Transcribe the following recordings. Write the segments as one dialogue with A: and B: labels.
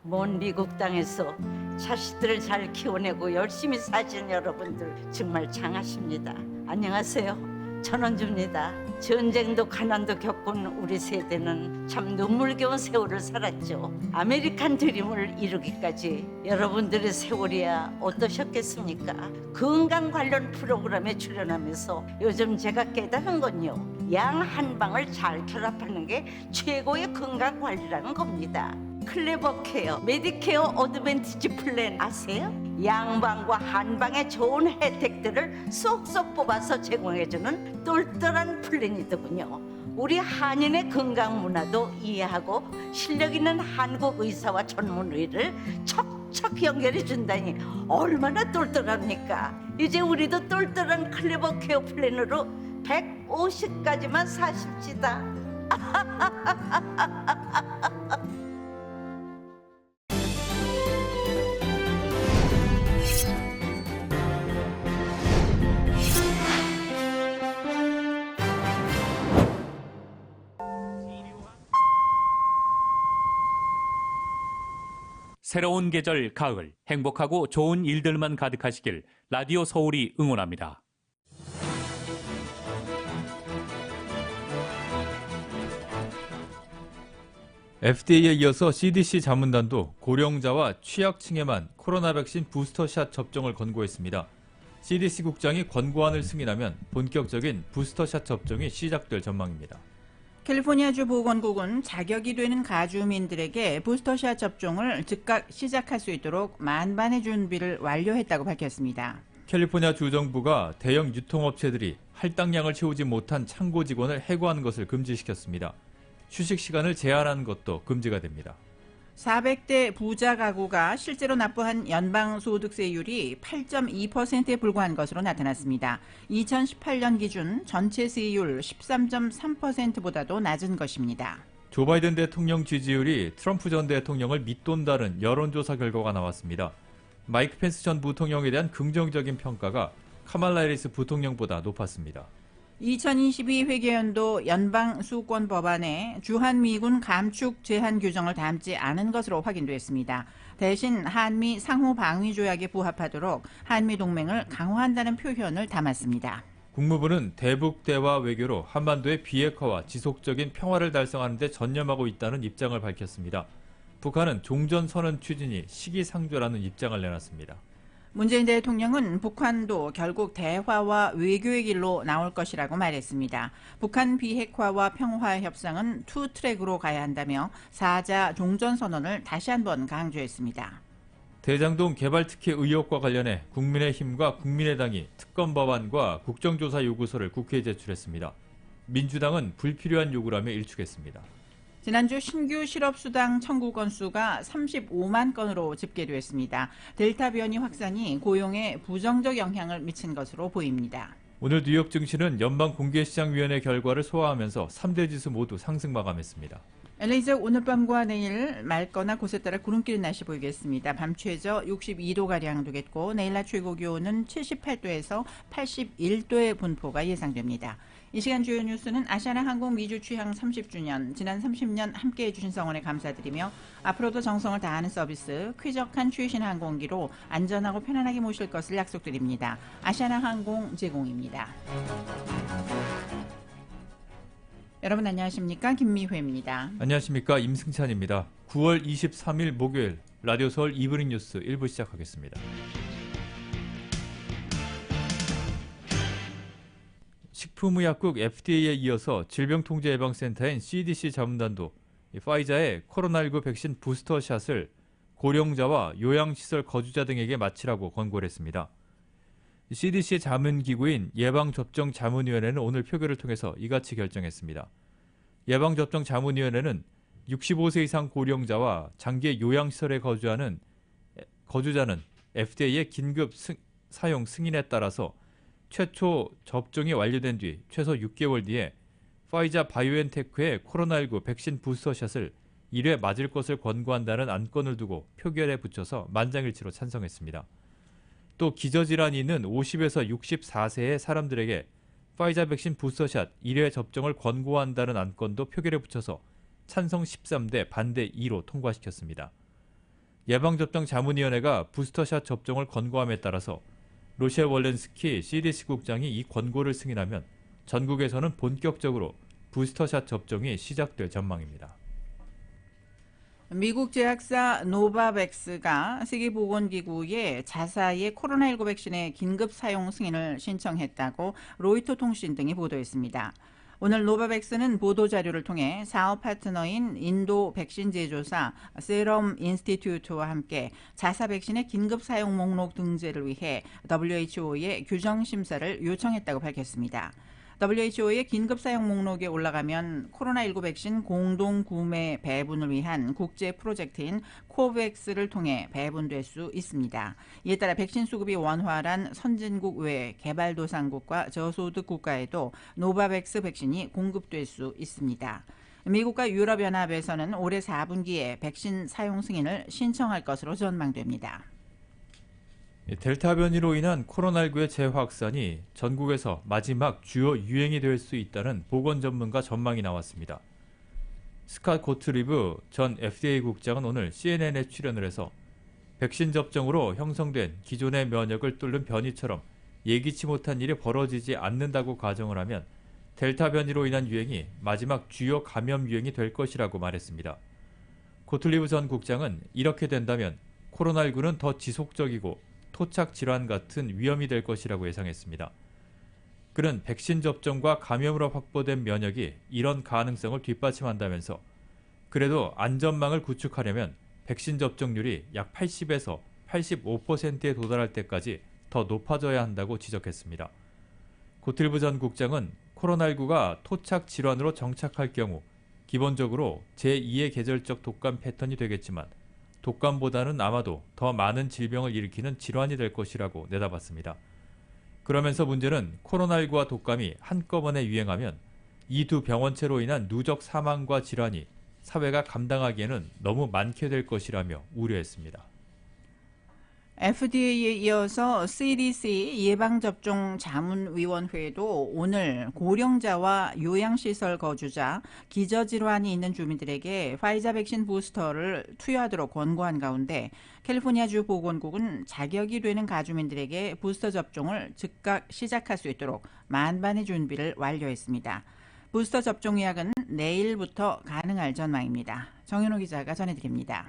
A: 먼 미국 땅에서 자식들을 잘 키워내고 열심히 사신 여러분들 정말 장하십니다. 안녕하세요. 전원주입니다. 전쟁도 가난도 겪은 우리 세대는 참 눈물겨운 세월을 살았죠. 아메리칸 드림을 이루기까지 여러분들의 세월이야 어떠셨겠습니까? 건강 관련 프로그램에 출연하면서 요즘 제가 깨달은 건요, 양 한 방을 잘 결합하는 게 최고의 건강 관리라는 겁니다. 클레버 케어, 메디케어 어드밴티지 플랜 아세요? 양방과 한방의 좋은 혜택들을 쏙쏙 뽑아서 제공해주는 똘똘한 플랜이더군요. 우리 한인의 건강 문화도 이해하고 실력 있는 한국 의사와 전문의를 척척 연결해 준다니 얼마나 똘똘합니까? 이제 우리도 똘똘한 클레버 케어 플랜으로 150까지만 사십시다.
B: 새로운 계절 가을, 행복하고 좋은 일들만 가득하시길 라디오 서울이 응원합니다.
C: FDA에 이어서 CDC 자문단도 고령자와 취약층에만 코로나 백신 부스터샷 접종을 권고했습니다. CDC 국장이 권고안을 승인하면 본격적인 부스터샷 접종이 시작될 전망입니다.
D: 캘리포니아주 보건국은 자격이 되는 가주민들에게 부스터샷 접종을 즉각 시작할 수 있도록 만반의 준비를 완료했다고 밝혔습니다.
C: 캘리포니아 주정부가 대형 유통업체들이 할당량을 채우지 못한 창고 직원을 해고하는 것을 금지시켰습니다. 휴식 시간을 제한하는 것도 금지가 됩니다.
D: 400대 부자 가구가 실제로 납부한 연방소득세율이 8.2%에 불과한 것으로 나타났습니다. 2018년 기준 전체 세율 13.3%보다도 낮은 것입니다.
C: 조 바이든 대통령 지지율이 트럼프 전 대통령을 밑돈다는 여론조사 결과가 나왔습니다. 마이크 펜스 전 부통령에 대한 긍정적인 평가가 카말라 해리스 부통령보다 높았습니다.
D: 2022 회계연도 연방수권 법안에 주한미군 감축 제한 규정을 담지 않은 것으로 확인됐습니다. 대신 한미 상호 방위 조약에 부합하도록 한미 동맹을 강화한다는 표현을 담았습니다.
C: 국무부는 대북 대화 외교로 한반도의 비핵화와 지속적인 평화를 달성하는 데 전념하고 있다는 입장을 밝혔습니다. 북한은 종전선언 추진이 시기상조라는 입장을 내놨습니다.
D: 문재인 대통령은 북한도 결국 대화와 외교의 길로 나올 것이라고 말했습니다. 북한 비핵화와 평화 협상은 투 트랙으로 가야 한다며 4자 종전선언을 다시 한번 강조했습니다.
C: 대장동 개발특혜 의혹과 관련해 국민의힘과 국민의당이 특검 법안과 국정조사 요구서를 국회에 제출했습니다. 민주당은 불필요한 요구라며 일축했습니다.
D: 지난주 신규 실업수당 청구 건수가 35만 건으로 집계됐습니다. 델타 변이 확산이 고용에 부정적 영향을 미친 것으로 보입니다.
C: 오늘 뉴욕 증시는 연방공개시장위원회 결과를 소화하면서 3대 지수 모두 상승 마감했습니다.
D: LA 지역 오늘 밤과 내일 맑거나 곳에 따라 구름끼는 날씨 보이겠습니다. 밤 최저 62도가량 되겠고 내일 낮 최고 기온은 78도에서 81도의 분포가 예상됩니다. 이 시간 주요 뉴스는 아시아나항공 미주 취항 30주년, 지난 30년 함께해 주신 성원에 감사드리며 앞으로도 정성을 다하는 서비스, 쾌적한 최신 항공기로 안전하고 편안하게 모실 것을 약속드립니다. 아시아나항공 제공입니다. 여러분 안녕하십니까? 김미회입니다.
C: 안녕하십니까? 임승찬입니다. 9월 23일 목요일 라디오 서울 이브닝 뉴스 1부 시작하겠습니다. 식품의약국 FDA에 이어서 질병통제예방센터인 CDC 자문단도 파이자의 코로나19 백신 부스터샷을 고령자와 요양시설 거주자 등에게 맞히라고 권고를 했습니다. CDC의 자문기구인 예방접종자문위원회는 오늘 표결을 통해서 이같이 결정했습니다. 예방접종자문위원회는 65세 이상 고령자와 장기 요양시설에 거주자는 FDA의 긴급 사용 승인에 따라서 최초 접종이 완료된 뒤 최소 6개월 뒤에 파이자 바이오엔테크의 코로나19 백신 부스터샷을 1회 맞을 것을 권고한다는 안건을 두고 표결에 붙여서 만장일치로 찬성했습니다. 또 기저질환이 있는 50에서 64세의 사람들에게 파이자 백신 부스터샷 1회 접종을 권고한다는 안건도 표결에 붙여서 찬성 13대 반대 2로 통과시켰습니다. 예방접종 자문위원회가 부스터샷 접종을 권고함에 따라서 로셰 월렌스키 CDC 국장이 이 권고를 승인하면 전국에서는 본격적으로 부스터샷 접종이 시작될 전망입니다.
D: 미국 제약사 노바백스가 세계보건기구에 자사의 코로나19 백신의 긴급 사용 승인을 신청했다고 로이터 통신 등이 보도했습니다. 오늘 노바백스는 보도자료를 통해 사업 파트너인 인도 백신 제조사 세럼 인스티튜트와 함께 자사 백신의 긴급 사용 목록 등재를 위해 WHO에 규정 심사를 요청했다고 밝혔습니다. WHO의 긴급 사용 목록에 올라가면 코로나19 백신 공동 구매 배분을 위한 국제 프로젝트인 코백스를 통해 배분될 수 있습니다. 이에 따라 백신 수급이 원활한 선진국 외 개발도상국과 저소득 국가에도 노바백스 백신이 공급될 수 있습니다. 미국과 유럽연합에서는 올해 4분기에 백신 사용 승인을 신청할 것으로 전망됩니다.
C: 델타 변이로 인한 코로나19의 재확산이 전국에서 마지막 주요 유행이 될 수 있다는 보건 전문가 전망이 나왔습니다. 스캇 고트리브 전 FDA 국장은 오늘 CNN에 출연을 해서 백신 접종으로 형성된 기존의 면역을 뚫는 변이처럼 예기치 못한 일이 벌어지지 않는다고 가정을 하면 델타 변이로 인한 유행이 마지막 주요 감염 유행이 될 것이라고 말했습니다. 고트리브 전 국장은 이렇게 된다면 코로나19는 더 지속적이고 토착 질환 같은 위험이 될 것이라고 예상했습니다. 그는 백신 접종과 감염으로 확보된 면역이 이런 가능성을 뒷받침한다면서 그래도 안전망을 구축하려면 백신 접종률이 약 80에서 85%에 도달할 때까지 더 높아져야 한다고 지적했습니다. 고트리브 전 국장은 코로나19가 토착 질환으로 정착할 경우 기본적으로 제2의 계절적 독감 패턴이 되겠지만 독감보다는 아마도 더 많은 질병을 일으키는 질환이 될 것이라고 내다봤습니다. 그러면서 문제는 코로나19와 독감이 한꺼번에 유행하면 이 두 병원체로 인한 누적 사망과 질환이 사회가 감당하기에는 너무 많게 될 것이라며 우려했습니다.
D: FDA에 이어서 CDC 예방접종자문위원회도 오늘 고령자와 요양시설 거주자, 기저질환이 있는 주민들에게 화이자 백신 부스터를 투여하도록 권고한 가운데 캘리포니아주 보건국은 자격이 되는 가주민들에게 부스터 접종을 즉각 시작할 수 있도록 만반의 준비를 완료했습니다. 부스터 접종 예약은 내일부터 가능할 전망입니다. 정현호 기자가 전해드립니다.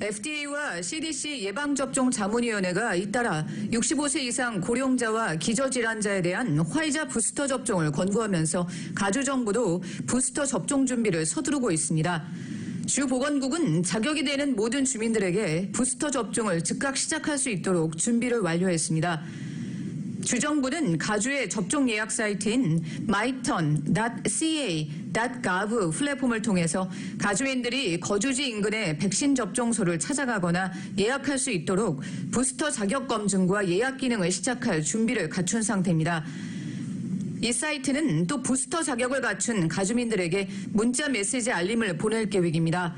E: FDA와 CDC 예방접종자문위원회가 잇따라 65세 이상 고령자와 기저질환자에 대한 화이자 부스터 접종을 권고하면서 가주정부도 부스터 접종 준비를 서두르고 있습니다. 주 보건국은 자격이 되는 모든 주민들에게 부스터 접종을 즉각 시작할 수 있도록 준비를 완료했습니다. 주정부는 가주의 접종 예약 사이트인 myturn.ca.gov 플랫폼을 통해서 가주민들이 거주지 인근의 백신 접종소를 찾아가거나 예약할 수 있도록 부스터 자격 검증과 예약 기능을 시작할 준비를 갖춘 상태입니다. 이 사이트는 또 부스터 자격을 갖춘 가주민들에게 문자 메시지 알림을 보낼 계획입니다.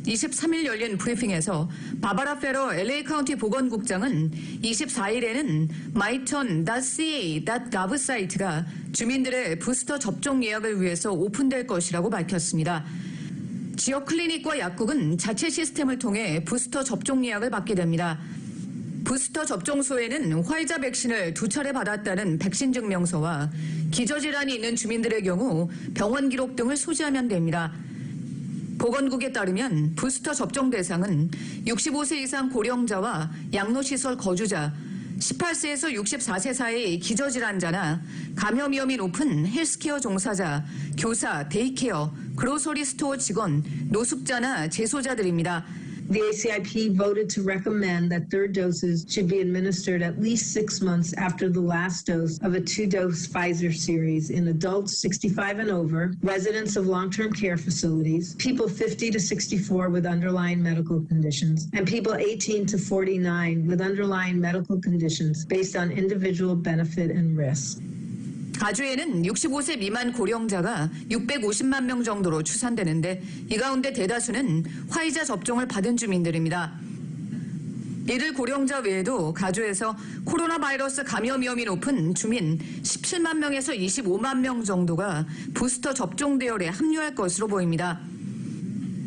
E: 23일 열린 브리핑에서 바바라 페러 LA 카운티 보건국장은 24일에는 myturn.ca.gov 사이트가 주민들의 부스터 접종 예약을 위해서 오픈될 것이라고 밝혔습니다. 지역 클리닉과 약국은 자체 시스템을 통해 부스터 접종 예약을 받게 됩니다. 부스터 접종소에는 화이자 백신을 2차례 받았다는 백신 증명서와 기저질환이 있는 주민들의 경우 병원 기록 등을 소지하면 됩니다. 보건국에 따르면 부스터 접종 대상은 65세 이상 고령자와 양로시설 거주자, 18세에서 64세 사이의 기저질환자나 감염 위험이 높은 헬스케어 종사자, 교사, 데이케어, 그로서리 스토어 직원, 노숙자나 재소자들입니다.
F: The ACIP voted to recommend that third doses should be administered at least 6 months after the last dose of a 2-dose Pfizer series in adults 65 and over, residents of long-term care facilities, people 50 to 64 with underlying medical conditions, and people 18 to 49 with underlying medical conditions based on individual benefit and risk.
E: 가주에는 65세 미만 고령자가 650만 명 정도로 추산되는데 이 가운데 대다수는 화이자 접종을 받은 주민들입니다. 이들 고령자 외에도 가주에서 코로나 바이러스 감염 위험이 높은 주민 17만 명에서 25만 명 정도가 부스터 접종 대열에 합류할 것으로 보입니다.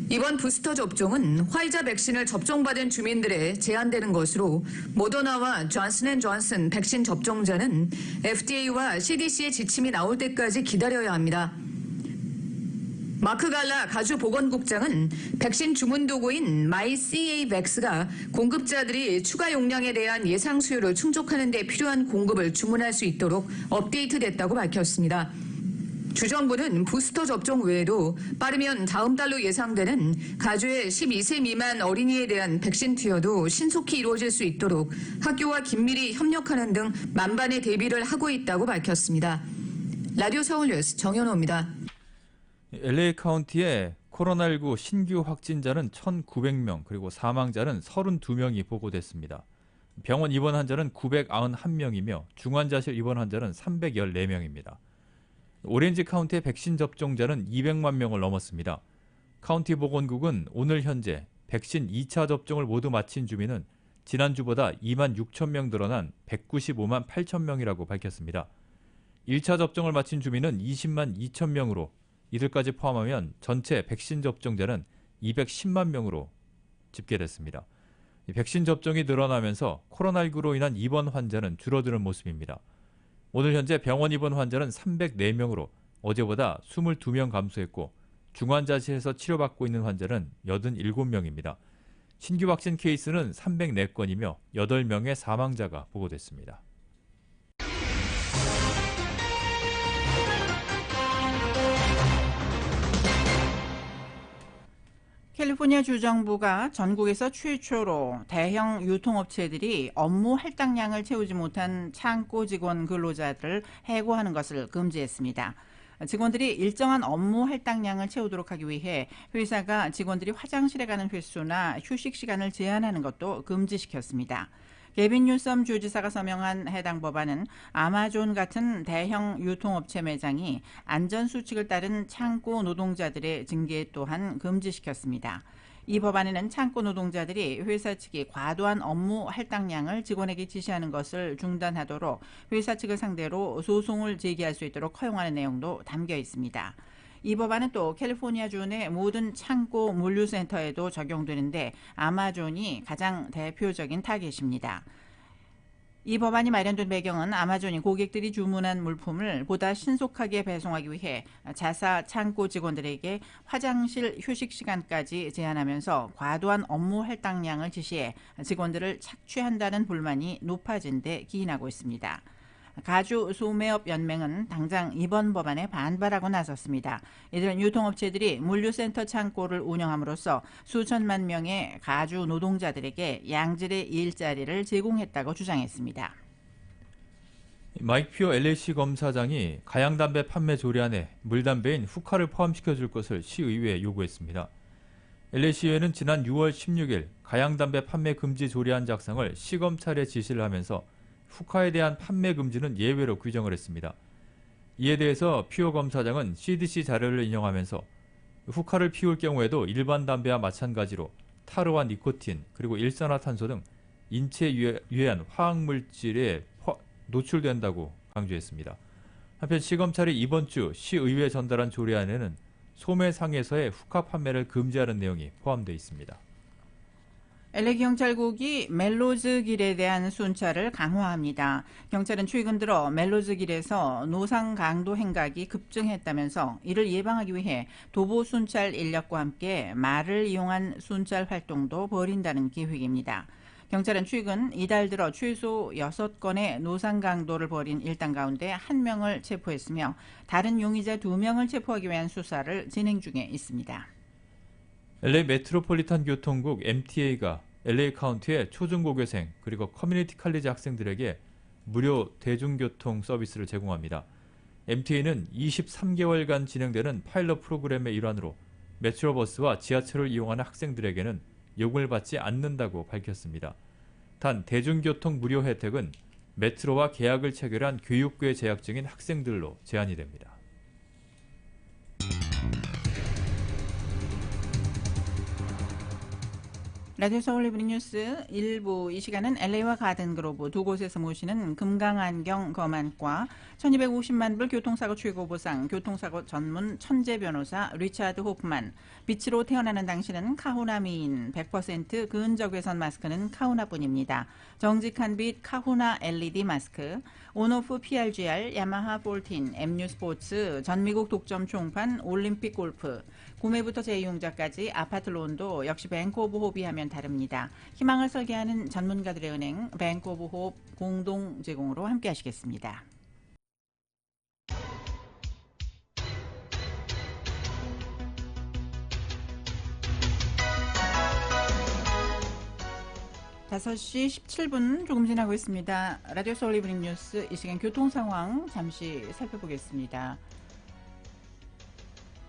E: 이번 부스터 접종은 화이자 백신을 접종받은 주민들에 제한되는 것으로 모더나와 존슨앤존슨 백신 접종자는 FDA와 CDC의 지침이 나올 때까지 기다려야 합니다. 마크 갈라 가주 보건국장은 백신 주문 도구인 MyCAVax가 공급자들이 추가 용량에 대한 예상 수요를 충족하는 데 필요한 공급을 주문할 수 있도록 업데이트됐다고 밝혔습니다. 주정부는 부스터 접종 외에도 빠르면 다음 달로 예상되는 가주의 12세 미만 어린이에 대한 백신 투여도 신속히 이루어질 수 있도록 학교와 긴밀히 협력하는 등 만반의 대비를 하고 있다고 밝혔습니다. 라디오 서울뉴스 정현호입니다.
C: LA 카운티에 코로나19 신규 확진자는 1,900명, 그리고 사망자는 32명이 보고됐습니다. 병원 입원 환자는 991명이며 중환자실 입원 환자는 314명입니다. 오렌지 카운티의 백신 접종자는 200만 명을 넘었습니다. 카운티 보건국은 오늘 현재 백신 2차 접종을 모두 마친 주민은 지난주보다 2만 6천 명 늘어난 195만 8천 명이라고 밝혔습니다. 1차 접종을 마친 주민은 20만 2천 명으로 이들까지 포함하면 전체 백신 접종자는 210만 명으로 집계됐습니다. 백신 접종이 늘어나면서 코로나19로 인한 입원 환자는 줄어드는 모습입니다. 오늘 현재 병원 입원 환자는 304명으로 어제보다 22명 감소했고 중환자실에서 치료받고 있는 환자는 87명입니다. 신규 확진 케이스는 304건이며 8명의 사망자가 보고됐습니다.
D: 캘리포니아 주정부가 전국에서 최초로 대형 유통업체들이 업무 할당량을 채우지 못한 창고 직원 근로자들을 해고하는 것을 금지했습니다. 직원들이 일정한 업무 할당량을 채우도록 하기 위해 회사가 직원들이 화장실에 가는 횟수나 휴식 시간을 제한하는 것도 금지시켰습니다. 게빈 뉴섬 주지사가 서명한 해당 법안은 아마존 같은 대형 유통업체 매장이 안전수칙을 따른 창고 노동자들의 징계 또한 금지시켰습니다. 이 법안에는 창고 노동자들이 회사 측이 과도한 업무 할당량을 직원에게 지시하는 것을 중단하도록 회사 측을 상대로 소송을 제기할 수 있도록 허용하는 내용도 담겨 있습니다. 이 법안은 또 캘리포니아주 내 모든 창고 물류센터에도 적용되는데 아마존이 가장 대표적인 타겟입니다. 이 법안이 마련된 배경은 아마존이 고객들이 주문한 물품을 보다 신속하게 배송하기 위해 자사 창고 직원들에게 화장실 휴식 시간까지 제한하면서 과도한 업무 할당량을 지시해 직원들을 착취한다는 불만이 높아진 데 기인하고 있습니다. 가주 소매업 연맹은 당장 이번 법안에 반발하고 나섰습니다. 이들은 유통업체들이 물류센터 창고를 운영함으로써 수천만 명의 가주 노동자들에게 양질의 일자리를 제공했다고 주장했습니다.
C: 마이크 피어 LA시 검사장이 가양담배 판매 조례안에 물담배인 후카를 포함시켜줄 것을 시의회에 요구했습니다. LA시의회는 지난 6월 16일 가양담배 판매 금지 조례안 작성을 시검찰에 지시를 하면서 후카에 대한 판매 금지는 예외로 규정을 했습니다. 이에 대해서 피어 검사장은 CDC 자료를 인용하면서 후카를 피울 경우에도 일반 담배와 마찬가지로 타르와 니코틴 그리고 일산화탄소 등 인체에 유해한 화학물질에 노출된다고 강조했습니다. 한편 시검찰이 이번 주 시의회에 전달한 조례안에는 소매상에서의 후카 판매를 금지하는 내용이 포함되어 있습니다.
D: LA 경찰국이 멜로즈 길에 대한 순찰을 강화합니다. 경찰은 최근 들어 멜로즈 길에서 노상 강도 행각이 급증했다면서 이를 예방하기 위해 도보 순찰 인력과 함께 말을 이용한 순찰 활동도 벌인다는 계획입니다. 경찰은 최근 이달 들어 최소 6건의 노상 강도를 벌인 일당 가운데 1명을 체포했으며 다른 용의자 2명을 체포하기 위한 수사를 진행 중에 있습니다.
C: LA 메트로폴리탄 교통국 MTA가 LA 카운티의 초중고교생 그리고 커뮤니티 칼리지 학생들에게 무료 대중교통 서비스를 제공합니다. MTA는 23개월간 진행되는 파일럿 프로그램의 일환으로 메트로버스와 지하철을 이용하는 학생들에게는 요금을 받지 않는다고 밝혔습니다. 단 대중교통 무료 혜택은 메트로와 계약을 체결한 교육부에 재학 중인 학생들로 제한이 됩니다.
D: 라디오 서울 이브닝 뉴스 1부 이 시간은 LA와 가든그로브 두 곳에서 모시는 금강안경 검안과 1250만 불 교통사고 최고보상 교통사고 전문 천재 변호사 리차드 호프만, 빛으로 태어나는 당신은 카후나 미인, 100% 근적외선 마스크는 카후나뿐입니다. 정직한 빛 카후나 LED 마스크, 온오프 PRGR, 야마하 14, MU 스포츠, 전미국 독점 총판, 올림픽 골프, 구매부터 재이용자까지 아파트 론도 역시 뱅크 오브 호흡이 하면 다릅니다. 희망을 설계하는 전문가들의 은행 뱅크 오브 호흡 공동 제공으로 함께 하시겠습니다. 다섯 시 17분 조금 지나고 있습니다. 라디오 서울 이브닝 뉴스 이 시간 교통 상황 잠시 살펴보겠습니다.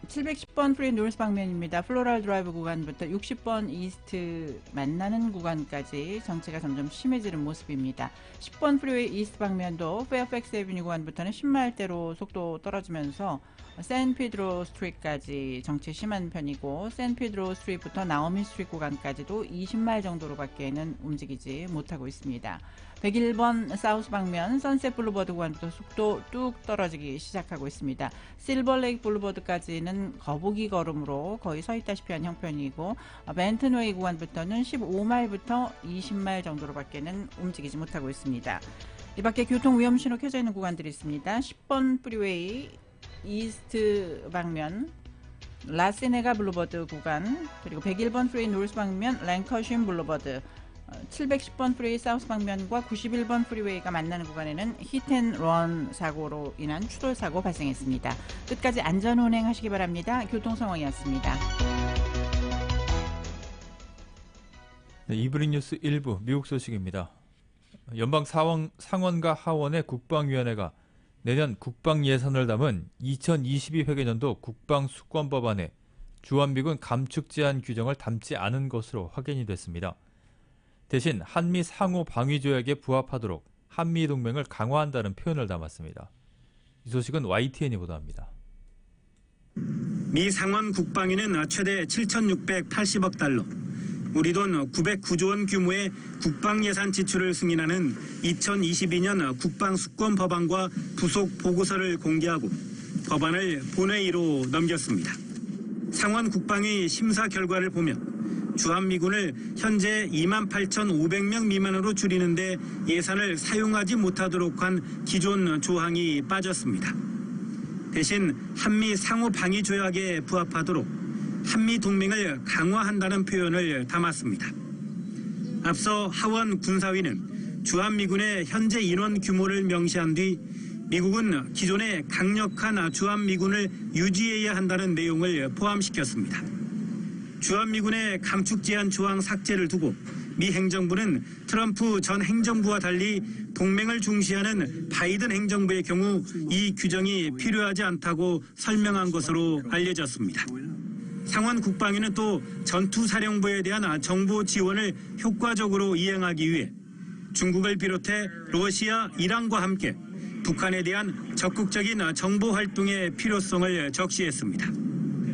D: 710번 프리 노스 방면입니다. 플로럴 드라이브 구간부터 60번 이스트 만나는 구간까지 정체가 점점 심해지는 모습입니다. 10번 프리웨이 이스트 방면도 페어팩스 에비뉴 구간부터는 10마일대로 속도 떨어지면서 샌피드로 스트리트까지 정체 심한 편이고, 샌피드로 스트리트부터 나오미 스트리트 구간까지도 20마일 정도로밖에는 움직이지 못하고 있습니다. 101번 사우스 방면 선셋 블루버드 구간부터 속도 뚝 떨어지기 시작하고 있습니다. 실버레이크 블루버드까지는 거북이 걸음으로 거의 서 있다시피 한 형편이고, 벤튼웨이 구간부터는 15마일부터 20마일 정도로밖에는 움직이지 못하고 있습니다. 이 밖에 교통 위험 신호 켜져 있는 구간들이 있습니다. 10번 프리웨이 이스트 방면 라시네가 블루버드 구간, 그리고 101번 프리웨이 노스 방면 랭커신 블루버드, 710번 프리웨이 사우스 방면과 91번 프리웨이가 만나는 구간에는 히트앤런 사고로 인한 추돌 사고 발생했습니다. 끝까지 안전 운행하시기 바랍니다. 교통 상황이었습니다.
C: 네, 이브닝 뉴스 1부 미국 소식입니다. 연방 상원과 하원의 국방위원회가 내년 국방 예산을 담은 2022 회계년도 국방수권법안에 주한미군 감축 제한 규정을 담지 않은 것으로 확인이 됐습니다. 대신 한미 상호 방위 조약에 부합하도록 한미 동맹을 강화한다는 표현을 담았습니다. 이 소식은 YTN이 보도합니다.
G: 미 상원 국방위는 최대 7,680억 달러, 우리 돈 909조 원 규모의 국방 예산 지출을 승인하는 2022년 국방수권 법안과 부속 보고서를 공개하고 법안을 본회의로 넘겼습니다. 상원 국방위 심사 결과를 보면 주한미군을 현재 28,500명 미만으로 줄이는데 예산을 사용하지 못하도록 한 기존 조항이 빠졌습니다. 대신 한미 상호 방위 조약에 부합하도록 한미 동맹을 강화한다는 표현을 담았습니다. 앞서 하원 군사위는 주한미군의 현재 인원 규모를 명시한 뒤 미국은 기존의 강력한 주한미군을 유지해야 한다는 내용을 포함시켰습니다. 주한미군의 감축 제한 조항 삭제를 두고 미 행정부는 트럼프 전 행정부와 달리 동맹을 중시하는 바이든 행정부의 경우 이 규정이 필요하지 않다고 설명한 것으로 알려졌습니다. 상원 국방위는 또 전투사령부에 대한 정보 지원을 효과적으로 이행하기 위해 중국을 비롯해 러시아, 이란과 함께 북한에 대한 적극적인 정보 활동의 필요성을 적시했습니다.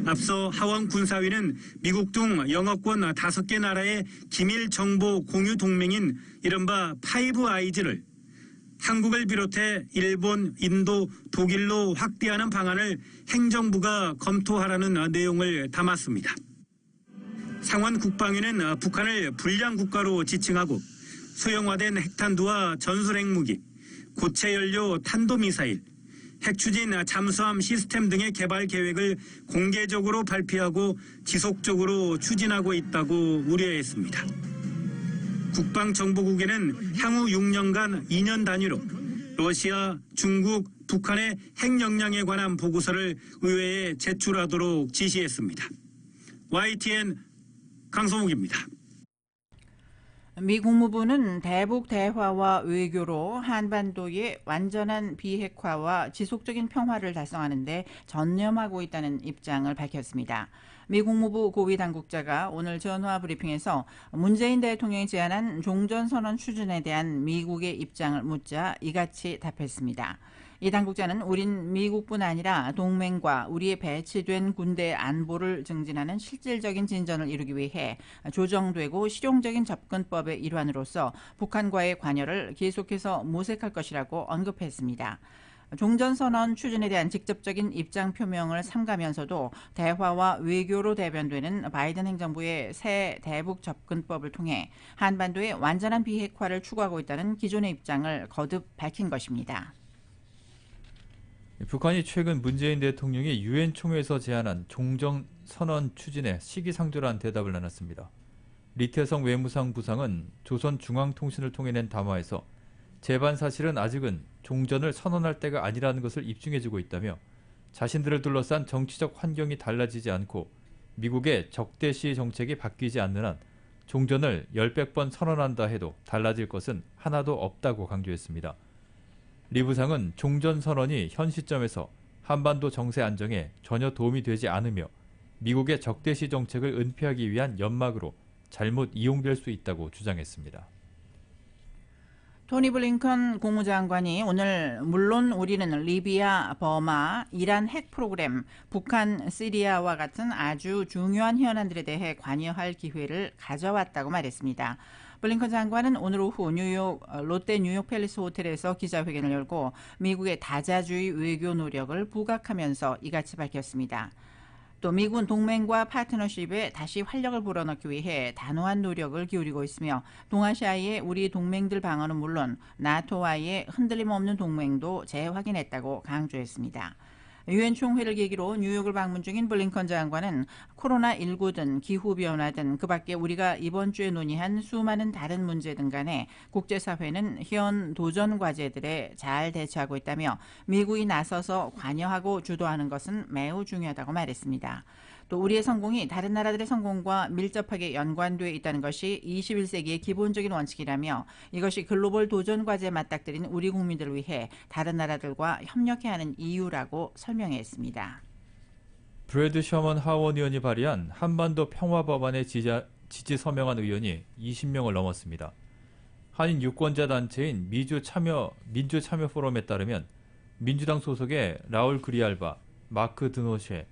G: 앞서 하원 군사위는 미국 등 영어권 5개 나라의 기밀 정보 공유 동맹인 이른바 파이브 아이즈를 한국을 비롯해 일본, 인도, 독일로 확대하는 방안을 행정부가 검토하라는 내용을 담았습니다. 상원 국방위는 북한을 불량 국가로 지칭하고 소형화된 핵탄두와 전술핵무기, 고체연료 탄도미사일, 핵추진 잠수함 시스템 등의 개발 계획을 공개적으로 발표하고 지속적으로 추진하고 있다고 우려했습니다. 국방정보국에는 향후 6년간 2년 단위로 러시아, 중국, 북한의 핵 역량에 관한 보고서를 의회에 제출하도록 지시했습니다. YTN 강성욱입니다.
D: 미 국무부는 대북 대화와 외교로 한반도의 완전한 비핵화와 지속적인 평화를 달성하는 데 전념하고 있다는 입장을 밝혔습니다. 미 국무부 고위 당국자가 오늘 전화 브리핑에서 문재인 대통령이 제안한 종전선언 추진에 대한 미국의 입장을 묻자 이같이 답했습니다. 이 당국자는 우린 미국뿐 아니라 동맹과 우리의 배치된 군대 안보를 증진하는 실질적인 진전을 이루기 위해 조정되고 실용적인 접근법의 일환으로서 북한과의 관여를 계속해서 모색할 것이라고 언급했습니다. 종전선언 추진에 대한 직접적인 입장 표명을 삼가면서도 대화와 외교로 대변되는 바이든 행정부의 새 대북 접근법을 통해 한반도의 완전한 비핵화를 추구하고 있다는 기존의 입장을 거듭 밝힌 것입니다.
C: 북한이 최근 문재인 대통령이 유엔 총회에서 제안한 종전선언 추진에 시기상조란 대답을 나눴습니다. 리태성 외무상 부상은 조선중앙통신을 통해 낸 담화에서 재반 사실은 아직은 종전을 선언할 때가 아니라는 것을 입증해주고 있다며 자신들을 둘러싼 정치적 환경이 달라지지 않고 미국의 적대시 정책이 바뀌지 않는 한 종전을 10번 선언한다 해도 달라질 것은 하나도 없다고 강조했습니다. 리 부상은 종전선언이 현 시점에서 한반도 정세 안정에 전혀 도움이 되지 않으며 미국의 적대시 정책을 은폐하기 위한 연막으로 잘못 이용될 수 있다고 주장했습니다.
D: 토니 블링컨 국무장관이 오늘 물론 우리는 리비아, 버마, 이란 핵 프로그램, 북한, 시리아와 같은 아주 중요한 현안들에 대해 관여할 기회를 가져왔다고 말했습니다. 블링컨 장관은 오늘 오후 뉴욕 롯데 뉴욕 팰리스 호텔에서 기자회견을 열고 미국의 다자주의 외교 노력을 부각하면서 이같이 밝혔습니다. 또 미국은 동맹과 파트너십에 다시 활력을 불어넣기 위해 단호한 노력을 기울이고 있으며 동아시아의 우리 동맹들 방어는 물론 나토와의 흔들림 없는 동맹도 재확인했다고 강조했습니다. 유엔 총회를 계기로 뉴욕을 방문 중인 블링컨 장관은 코로나19든 기후변화든 그 밖에 우리가 이번 주에 논의한 수많은 다른 문제 등 간에 국제사회는 현 도전 과제들에 잘 대처하고 있다며 미국이 나서서 관여하고 주도하는 것은 매우 중요하다고 말했습니다. 또 우리의 성공이 다른 나라들의 성공과 밀접하게 연관되어 있다는 것이 21세기의 기본적인 원칙이라며 이것이 글로벌 도전 과제에 맞닥뜨린 우리 국민들을 위해 다른 나라들과 협력해야 하는 이유라고 설명했습니다.
C: 브래드 셔먼 하원 의원이 발의한 한반도 평화 법안에 지지 서명한 의원이 20명을 넘었습니다. 한인 유권자 단체인 민주참여 포럼에 따르면 민주당 소속의 라울 그리알바, 마크 드노쉐,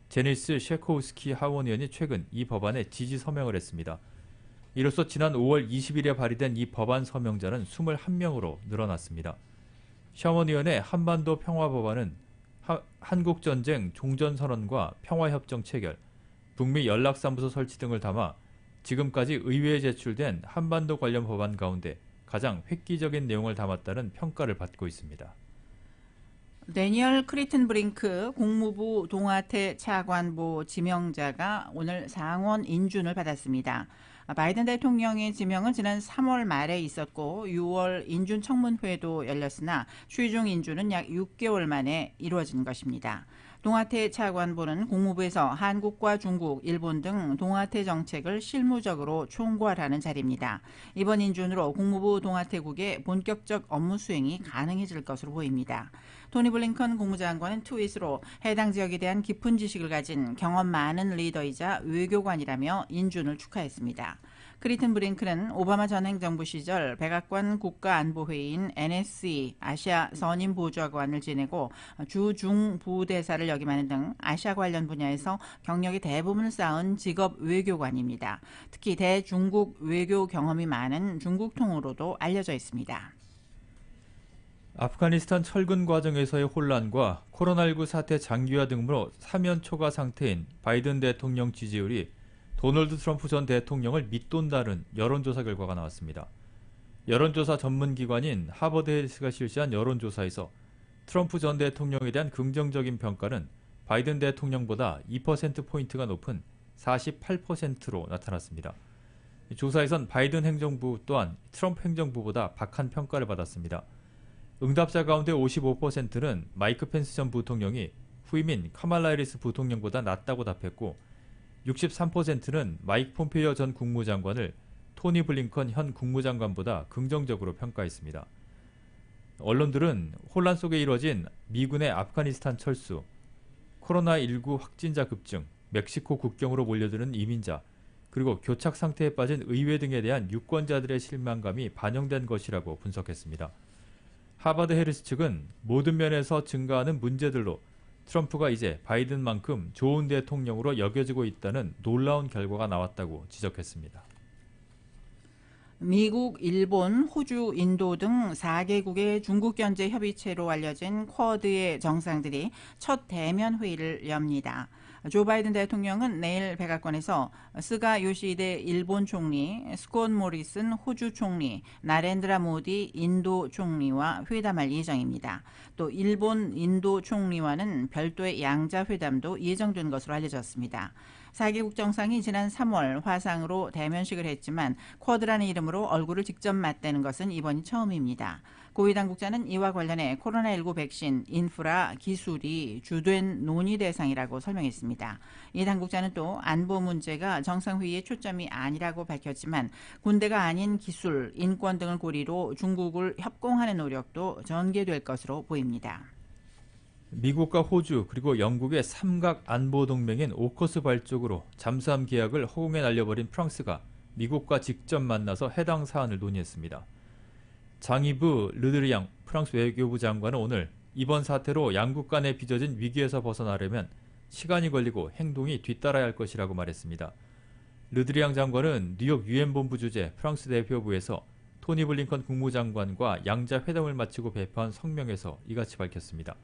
C: 제니스 셰코우스키 하원 의원이 최근 이 법안에 지지 서명을 했습니다. 이로써 지난 5월 20일에 발의된 이 법안 서명자는 21명으로 늘어났습니다. 셔먼 의원의 한반도 평화 법안은 한국전쟁 종전선언과 평화협정 체결, 북미 연락사무소 설치 등을 담아 지금까지 의회에 제출된 한반도 관련 법안 가운데 가장 획기적인 내용을 담았다는 평가를 받고 있습니다.
D: 데니얼 크리튼 브링크 국무부 동아태 차관보 지명자가 오늘 상원 인준을 받았습니다. 바이든 대통령의 지명은 지난 3월 말에 있었고 6월 인준 청문회도 열렸으나 최종 인준은 약 6개월 만에 이루어진 것입니다. 동아태 차관보는 국무부에서 한국과 중국, 일본 등 동아태 정책을 실무적으로 총괄하는 자리입니다. 이번 인준으로 국무부 동아태국의 본격적 업무 수행이 가능해질 것으로 보입니다. 토니 블링컨 국무장관은 트윗으로 해당 지역에 대한 깊은 지식을 가진 경험 많은 리더이자 외교관이라며 인준을 축하했습니다. 크리튼 브링크는 오바마 전 행정부 시절 백악관 국가안보회의인 NSC 아시아 선임 보좌관을 지내고 주중부대사를 역임하는 등 아시아 관련 분야에서 경력의 대부분을 쌓은 직업 외교관입니다. 특히 대중국 외교 경험이 많은 중국통으로도 알려져 있습니다.
C: 아프가니스탄 철군 과정에서의 혼란과 코로나19 사태 장기화 등으로 사면 초과 상태인 바이든 대통령 지지율이 도널드 트럼프 전 대통령을 밑돈다는 여론조사 결과가 나왔습니다. 여론조사 전문기관인 하버드헬스가 실시한 여론조사에서 트럼프 전 대통령에 대한 긍정적인 평가는 바이든 대통령보다 2%포인트가 높은 48%로 나타났습니다. 조사에선 바이든 행정부 또한 트럼프 행정부보다 박한 평가를 받았습니다. 응답자 가운데 55%는 마이크 펜스 전 부통령이 후임인 카말라 해리스 부통령보다 낫다고 답했고 63%는 마이크 폼페이오 전 국무장관을 토니 블링컨 현 국무장관보다 긍정적으로 평가했습니다. 언론들은 혼란 속에 이뤄진 미군의 아프가니스탄 철수, 코로나19 확진자 급증, 멕시코 국경으로 몰려드는 이민자, 그리고 교착 상태에 빠진 의회 등에 대한 유권자들의 실망감이 반영된 것이라고 분석했습니다. 하버드 해리스 측은 모든 면에서 증가하는 문제들로 트럼프가 이제 바이든만큼 좋은 대통령으로 여겨지고 있다는 놀라운 결과가 나왔다고 지적했습니다.
D: 미국, 일본, 호주, 인도 등 4개국의 중국 견제 협의체로 알려진 쿼드의 정상들이 첫 대면 회의를 엽니다. 조 바이든 대통령은 내일 백악관에서 스가 요시히데 일본 총리, 스콧 모리슨 호주 총리, 나렌드라 모디 인도 총리와 회담할 예정입니다. 또 일본, 인도 총리와는 별도의 양자 회담도 예정된 것으로 알려졌습니다. 4개국 정상이 지난 3월 화상으로 대면식을 했지만 쿼드라는 이름으로 얼굴을 직접 맞대는 것은 이번이 처음입니다. 고위 당국자는 이와 관련해 코로나19 백신, 인프라, 기술이 주된 논의 대상이라고 설명했습니다. 이 당국자는 또 안보 문제가 정상회의의 초점이 아니라고 밝혔지만 군대가 아닌 기술, 인권 등을 고리로 중국을 협공하는 노력도 전개될 것으로 보입니다.
C: 미국과 호주 그리고 영국의 삼각 안보 동맹인 오커스 발족으로 잠수함 계약을 허공에 날려버린 프랑스가 미국과 직접 만나서 해당 사안을 논의했습니다. 장이브 르드리앙 프랑스 외교부 장관은 오늘 이번 사태로 양국 간에 빚어진 위기에서 벗어나려면 시간이 걸리고 행동이 뒤따라야 할 것이라고 말했습니다. 르드리앙 장관은 뉴욕 유엔 본부 주재 프랑스 대표부에서 토니 블링컨 국무장관과 양자 회담을 마치고 배포한 성명에서 이같이 밝혔습니다.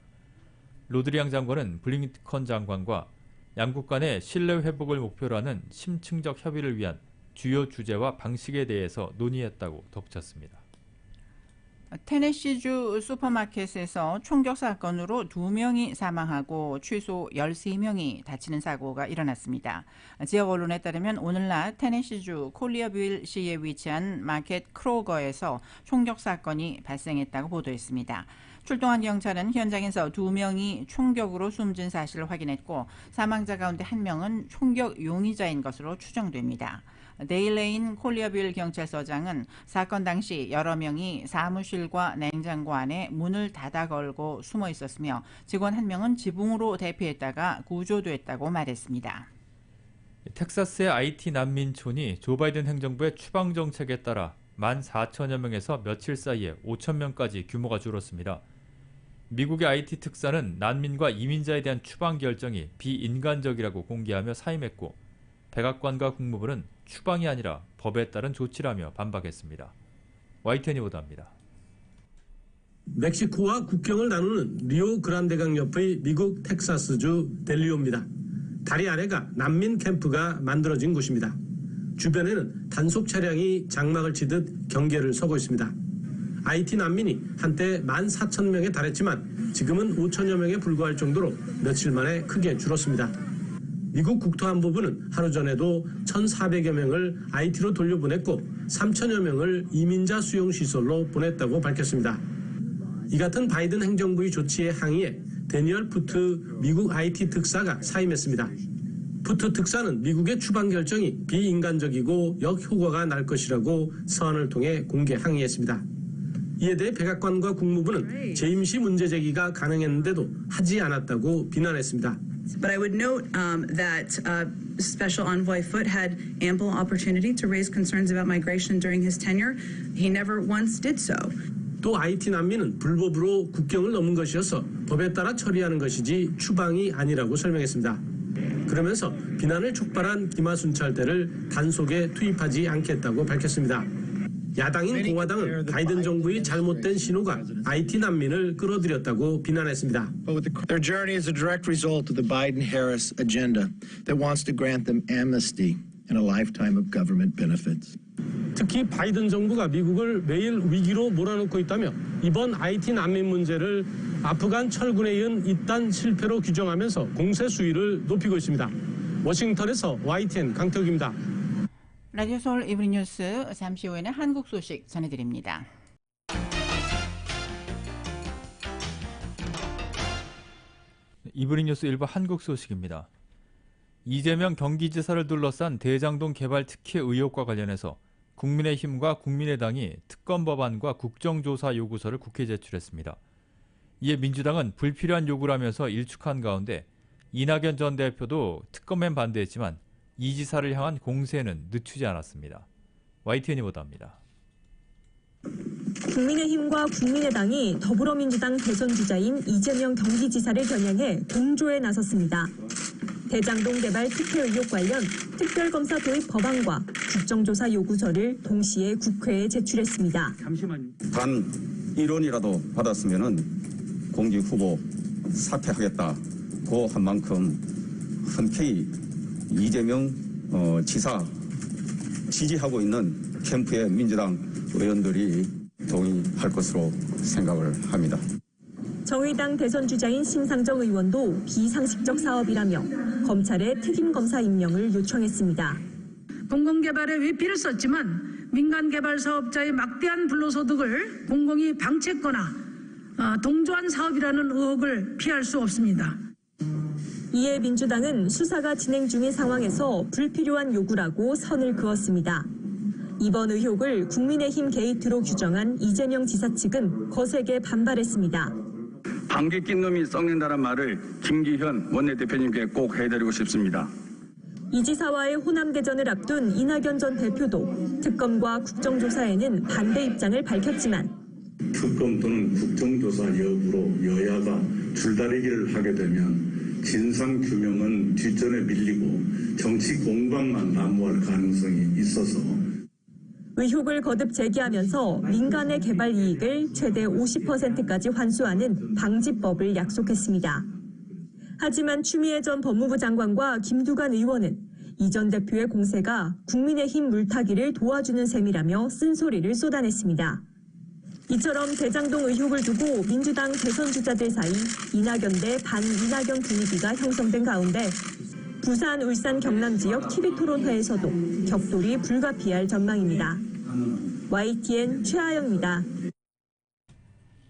C: 르드리앙 장관은 블링컨 장관과 양국 간의 신뢰 회복을 목표로 하는 심층적 협의를 위한 주요 주제와 방식에 대해서 논의했다고 덧붙였습니다.
D: 테네시주 슈퍼마켓에서 총격 사건으로 2명이 사망하고 최소 13명이 다치는 사고가 일어났습니다. 지역 언론에 따르면 오늘 낮 테네시주 콜리어빌 시에 위치한 마켓 크로거에서 총격 사건이 발생했다고 보도했습니다. 출동한 경찰은 현장에서 2명이 총격으로 숨진 사실을 확인했고 사망자 가운데 1명은 총격 용의자인 것으로 추정됩니다. 데일레인 콜리어빌 경찰서장은 사건 당시 여러 명이 사무실과 냉장고 안에 문을 닫아 걸고 숨어 있었으며 직원 1명은 지붕으로 대피했다가 구조됐다고 말했습니다.
C: 텍사스의 IT 난민촌이 조 바이든 행정부의 추방 정책에 따라 14,000여 명에서 며칠 사이에 5,000명까지 규모가 줄었습니다. 미국의 IT 특사는 난민과 이민자에 대한 추방 결정이 비인간적이라고 공개하며 사임했고 백악관과 국무부는 추방이 아니라 법에 따른 조치라며 반박했습니다. YTN이 보도합니다.
H: 멕시코와 국경을 나누는 리오 그란데강 옆의 미국 텍사스주 델리오입니다. 다리 아래가 난민 캠프가 만들어진 곳입니다. 주변에는 단속 차량이 장막을 치듯 경계를 서고 있습니다. IT 난민이 한때 14,000명에 달했지만 지금은 5,000여 명에 불과할 정도로 며칠 만에 크게 줄었습니다. 미국 국토안보부는 하루 전에도 1,400여 명을 IT로 돌려보냈고 3,000여 명을 이민자 수용시설로 보냈다고 밝혔습니다. 이 같은 바이든 행정부의 조치에 항의해 데니얼 푸트 미국 IT 특사가 사임했습니다. 푸트 특사는 미국의 추방 결정이 비인간적이고 역효과가 날 것이라고 서한을 통해 공개 항의했습니다. 이에 대해 백악관과 국무부는 재임시 문제 제기가 가능했는데도 하지 않았다고 비난했습니다.
I: But I would note that Special Envoy Foote had ample opportunity to raise concerns about migration during his tenure. He never once did so.
H: 또 IT 난민은 불법으로 국경을 넘은 것이어서 법에 따라 처리하는 것이지 추방이 아니라고 설명했습니다. 그러면서 비난을 촉발한 기마순찰대를 단속에 투입하지 않겠다고 밝혔습니다. 야당인 공화당은 바이든 정부의 잘못된 신호가 IT 난민을 끌어들였다고 비난했습니다.
J: Their journey is a direct result of the Biden-Harris agenda that wants to grant them amnesty and a lifetime of government benefits.
H: 특히 바이든 정부가 미국을 매일 위기로 몰아넣고 있다며 이번 IT 난민 문제를 아프간 철군에 이은 잇단 실패로 규정하면서 공세 수위를 높이고 있습니다. 워싱턴에서 YTN 강태욱입니다.
D: 라디오 서울 이브닝 뉴스 잠시 후에는 한국 소식 전해드립니다.
C: 이브닝 뉴스 일부 한국 소식입니다. 이재명 경기지사를 둘러싼 대장동 개발 특혜 의혹과 관련해서 국민의힘과 국민의당이 특검 법안과 국정조사 요구서를 국회에 제출했습니다. 이에 민주당은 불필요한 요구를 하면서 일축한 가운데 이낙연 전 대표도 특검엔 반대했지만 이 지사를 향한 공세는 늦추지 않았습니다. YTN이 보도합니다.
K: 국민의힘과 국민의당이 더불어민주당 대선 주자인 이재명 경기지사를 겨냥해 공조에 나섰습니다. 대장동 개발 특혜 의혹 관련 특별검사 도입 법안과 국정조사 요구서를 동시에 국회에 제출했습니다.
L: 단 1원이라도 받았으면 공직 후보 사퇴하겠다고 한 만큼 흔쾌히 이재명 지사 지지하고 있는 캠프의 민주당 의원들이 동의할 것으로 생각을 합니다.
K: 정의당 대선 주자인 심상정 의원도 비상식적 사업이라며 검찰의 특임검사 임명을 요청했습니다.
M: 공공개발에 외피를 썼지만 민간개발 사업자의 막대한 불로소득을 공공이 방치했거나 동조한 사업이라는 의혹을 피할 수 없습니다.
K: 이에 민주당은 수사가 진행 중인 상황에서 불필요한 요구라고 선을 그었습니다. 이번 의혹을 국민의힘 게이트로 규정한 이재명 지사 측은 거세게 반발했습니다.
N: 방귀 낀 놈이 썩는다는 말을 김기현 원내대표님께 꼭 해드리고 싶습니다.
K: 이 지사와의 호남대전을 앞둔 이낙연 전 대표도 특검과 국정조사에는 반대 입장을 밝혔지만
O: 특검 또는 국정조사 여부로 여야가 줄다리기를 하게 되면 진상규명은 뒷전에 밀리고 정치 공방만 난무할 가능성이 있어서
K: 의혹을 거듭 제기하면서 민간의 개발 이익을 최대 50%까지 환수하는 방지법을 약속했습니다. 하지만 추미애 전 법무부 장관과 김두관 의원은 이 전 대표의 공세가 국민의힘 물타기를 도와주는 셈이라며 쓴소리를 쏟아냈습니다. 이처럼 대장동 의혹을 두고 민주당 대선 주자들 사이 이낙연 대 반이낙연 분위기가 형성된 가운데 부산, 울산, 경남 지역 TV토론회에서도 격돌이 불가피할 전망입니다. YTN 최하영입니다.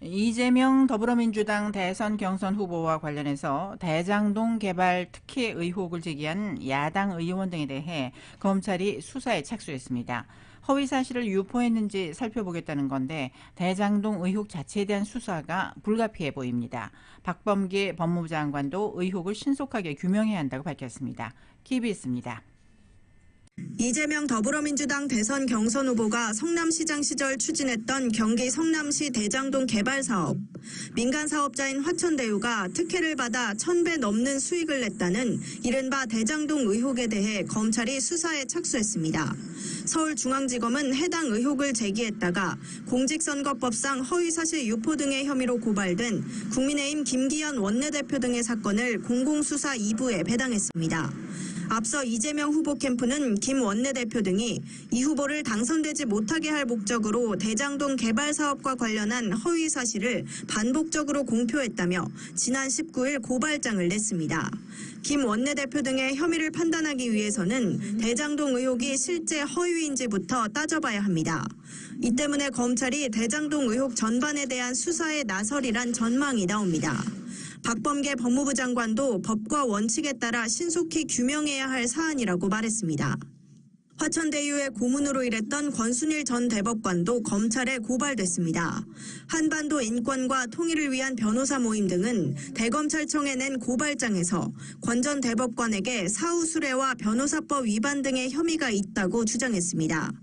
D: 이재명 더불어민주당 대선 경선 후보와 관련해서 대장동 개발 특혜 의혹을 제기한 야당 의원 등에 대해 검찰이 수사에 착수했습니다. 허위 사실을 유포했는지 살펴보겠다는 건데 대장동 의혹 자체에 대한 수사가 불가피해 보입니다. 박범계 법무부 장관도 의혹을 신속하게 규명해야 한다고 밝혔습니다. KBS입니다.
P: 이재명 더불어민주당 대선 경선 후보가 성남시장 시절 추진했던 경기 성남시 대장동 개발 사업. 민간 사업자인 화천대유가 특혜를 받아 1,000배 넘는 수익을 냈다는 이른바 대장동 의혹에 대해 검찰이 수사에 착수했습니다. 서울중앙지검은 해당 의혹을 제기했다가 공직선거법상 허위사실 유포 등의 혐의로 고발된 국민의힘 김기현 원내대표 등의 사건을 공공수사 2부에 배당했습니다. 앞서 이재명 후보 캠프는 김 원내대표 등이 이 후보를 당선되지 못하게 할 목적으로 대장동 개발 사업과 관련한 허위 사실을 반복적으로 공표했다며 지난 19일 고발장을 냈습니다. 김 원내대표 등의 혐의를 판단하기 위해서는 대장동 의혹이 실제 허위인지부터 따져봐야 합니다. 이 때문에 검찰이 대장동 의혹 전반에 대한 수사에 나서리란 전망이 나옵니다. 박범계 법무부 장관도 법과 원칙에 따라 신속히 규명해야 할 사안이라고 말했습니다. 화천대유의 고문으로 일했던 권순일 전 대법관도 검찰에 고발됐습니다. 한반도 인권과 통일을 위한 변호사 모임 등은 대검찰청에 낸 고발장에서 권 전 대법관에게 사후수뢰와 변호사법 위반 등의 혐의가 있다고 주장했습니다.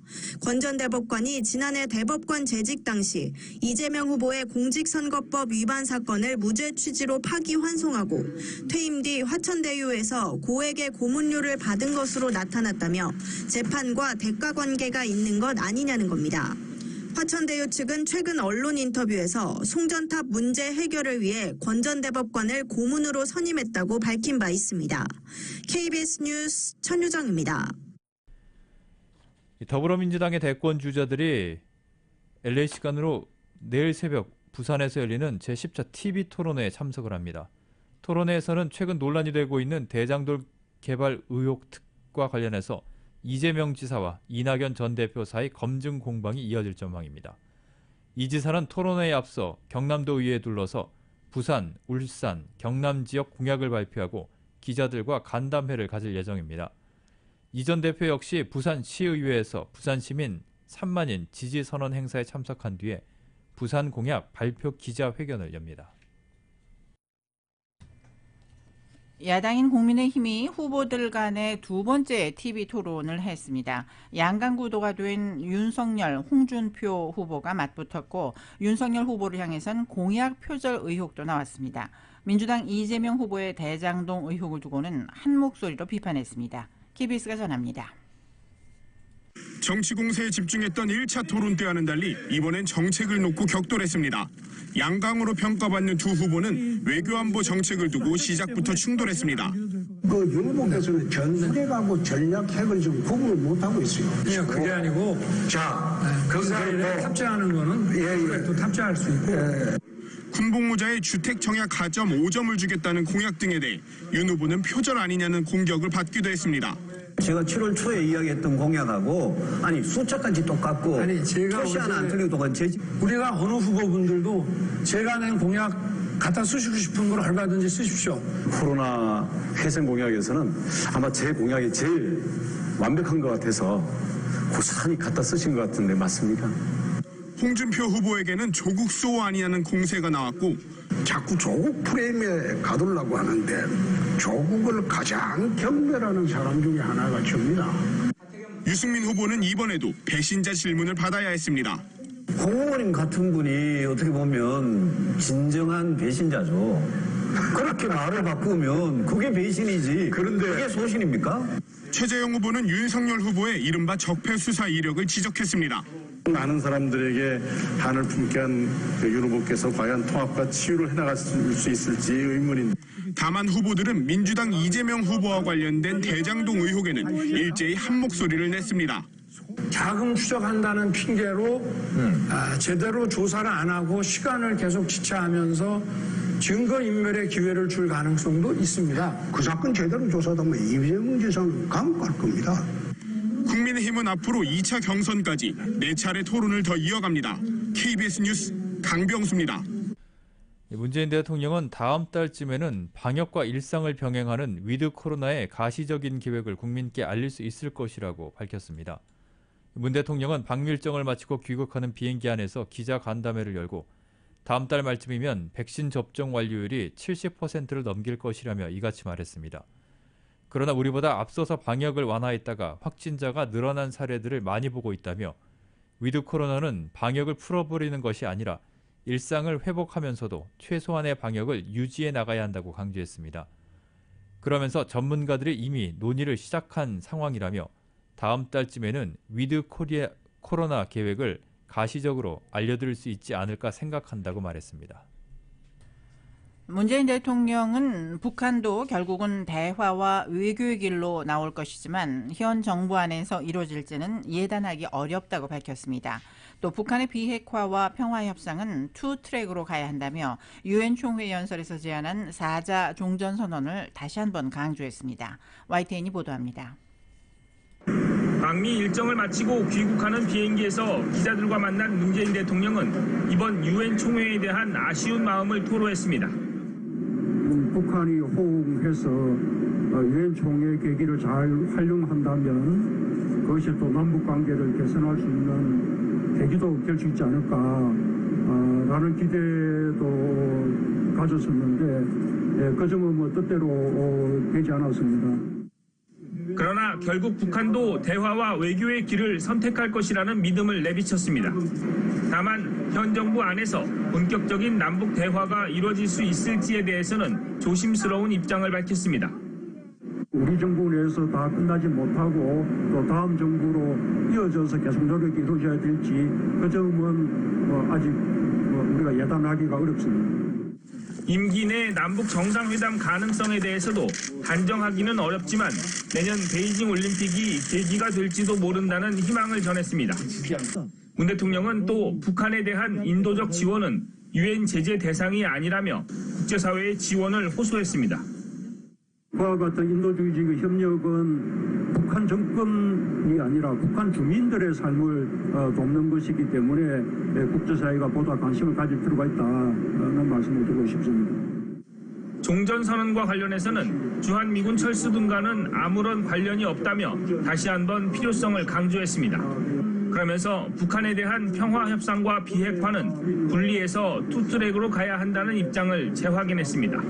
P: 권 전 대법관이 지난해 대법관 재직 당시 이재명 후보의 공직선거법 위반 사건을 무죄 취지로 파기환송하고 퇴임 뒤 화천대유에서 고액의 고문료를 받은 것으로 나타났다며 재판과 대가 관계가 있는 것 아니냐는 겁니다. 화천대유 측은 최근 언론 인터뷰에서 송전탑 문제 해결을 위해 권 전 대법관을 고문으로 선임했다고 밝힌 바 있습니다. KBS 뉴스 천유정입니다.
C: 더불어민주당의 대권 주자들이 LA 시간으로 내일 새벽 부산에서 열리는 제10차 TV토론회에 참석을 합니다. 토론회에서는 최근 논란이 되고 있는 대장동 개발 의혹과 관련해서 이재명 지사와 이낙연 전 대표 사이 검증 공방이 이어질 전망입니다. 이 지사는 토론회에 앞서 경남도 의회에 둘러서 부산, 울산, 경남 지역 공약을 발표하고 기자들과 간담회를 가질 예정입니다. 이 전 대표 역시 부산시의회에서 부산시민 3만인 지지선언 행사에 참석한 뒤에 부산 공약 발표 기자회견을 엽니다.
D: 야당인 국민의힘이 후보들 간의 두 번째 TV 토론을 했습니다. 양강 구도가 된 윤석열, 홍준표 후보가 맞붙었고 윤석열 후보를 향해선 공약 표절 의혹도 나왔습니다. 민주당 이재명 후보의 대장동 의혹을 두고는 한 목소리로 비판했습니다. KBS가 전합니다.
Q: 정치 공세에 집중했던 1차 토론 때와는 달리 이번엔 정책을 놓고 격돌했습니다. 양강으로 평가받는 두 후보는 외교안보 정책을 두고 시작부터 충돌했습니다.
R: 그 윤후보께서는 전략하고 전략핵을 지금 구분을 못하고 있어요.
S: 그냥 그게 아니고 그 사이에 탑재하는 거는 또 탑재할 수 있고.
Q: 군복무자의 주택 청약 가점 5점을 주겠다는 공약 등에 대해 윤 후보는 표절 아니냐는 공격을 받기도 했습니다.
T: 제가 7월 초에 이야기했던 공약하고 아니 숫자까지 똑같고
S: 제가
T: 표시 하나 안 틀리고 똑같지.
S: 우리가 어느 후보분들도 제가 낸 공약 갖다 쓰시고 싶은 걸 얼마든지 쓰십시오.
U: 코로나 회생 공약에서는 아마 제 공약이 제일 완벽한 것 같아서 고스란히 갖다 쓰신 것 같은데 맞습니까?
Q: 홍준표 후보에게는 조국 수호 아니냐는 공세가 나왔고
R: 자꾸 조국 프레임에 가두려고 하는데 조국을 가장 경멸하는 사람 중에 하나가 저입니다.
Q: 유승민 후보는 이번에도 배신자 질문을 받아야 했습니다.
T: 홍 의원님 같은 분이 어떻게 보면 진정한 배신자죠. 그렇게 말을 바꾸면 그게 배신이지. 그런데 그게 소신입니까?
Q: 최재형 후보는 윤석열 후보의 이른바 적폐 수사 이력을 지적했습니다.
O: 많은 사람들에게 한을 품게 한 윤 후보께서 과연 통합과 치유를 해나갈 수 있을지 의문입니다.
Q: 다만 후보들은 민주당 이재명 후보와 관련된 대장동 의혹에는 일제히 한 목소리를 냈습니다.
S: 자금 추적한다는 핑계로 제대로 조사를 안 하고 시간을 계속 지체하면서 증거인멸의 기회를 줄 가능성도 있습니다.
R: 그 사건 제대로 조사하면 이재명 지사는 감옥 갈 겁니다.
Q: 국민의힘은 앞으로 2차 경선까지 4차례 토론을 더 이어갑니다. KBS 뉴스 강병수입니다.
C: 문재인 대통령은 다음 달쯤에는 방역과 일상을 병행하는 위드 코로나의 가시적인 계획을 국민께 알릴 수 있을 것이라고 밝혔습니다. 문 대통령은 방미 일정을 마치고 귀국하는 비행기 안에서 기자 간담회를 열고 다음 달 말쯤이면 백신 접종 완료율이 70%를 넘길 것이라며 이같이 말했습니다. 그러나 우리보다 앞서서 방역을 완화했다가 확진자가 늘어난 사례들을 많이 보고 있다며 위드 코로나는 방역을 풀어버리는 것이 아니라 일상을 회복하면서도 최소한의 방역을 유지해 나가야 한다고 강조했습니다. 그러면서 전문가들이 이미 논의를 시작한 상황이라며 다음 달쯤에는 위드 코로나 계획을 가시적으로 알려드릴 수 있지 않을까 생각한다고 말했습니다.
D: 문재인 대통령은 북한도 결국은 대화와 외교의 길로 나올 것이지만 현 정부 안에서 이루어질지는 예단하기 어렵다고 밝혔습니다. 또 북한의 비핵화와 평화협상은 투 트랙으로 가야 한다며 유엔 총회 연설에서 제안한 4자 종전선언을 다시 한번 강조했습니다. YTN이 보도합니다.
V: 방미 일정을 마치고 귀국하는 비행기에서 기자들과 만난 문재인 대통령은 이번 유엔 총회에 대한 아쉬운 마음을 토로했습니다.
W: 북한이 호응해서 유엔 총회 계기를 잘 활용한다면 그것이 또 남북 관계를 개선할 수 있는 계기도 될 수 있지 않을까라는 기대도 가졌었는데 그 점은 뜻대로 되지 않았습니다.
V: 그러나 결국 북한도 대화와 외교의 길을 선택할 것이라는 믿음을 내비쳤습니다. 다만 현 정부 안에서 본격적인 남북 대화가 이루어질 수 있을지에 대해서는 조심스러운 입장을 밝혔습니다.
W: 우리 정부 내에서 다 끝나지 못하고 또 다음 정부로 이어져서 계속 노력이 이루어져야 될지 그 점은 아직 우리가 예단하기가 어렵습니다.
V: 임기 내 남북 정상회담 가능성에 대해서도 단정하기는 어렵지만 내년 베이징 올림픽이 계기가 될지도 모른다는 희망을 전했습니다. 문 대통령은 또 북한에 대한 인도적 지원은 유엔 제재 대상이 아니라며 국제사회의 지원을 호소했습니다.
W: 그와 같은 인도주의적 협력은 북한 정권이 아니라 북한 주민들의 삶을 돕는 것이기 때문에 국제사회가 보다 관심을 가질 필요가 있다는 말씀을 드리고 싶습니다.
V: 종전선언과 관련해서는 주한미군 철수등과는 아무런 관련이 없다며 다시 한번 필요성을 강조했습니다. 그러면서 북한에 대한 평화협상과 비핵화는 분리해서 투트랙으로 가야 한다는 입장을 재확인했습니다.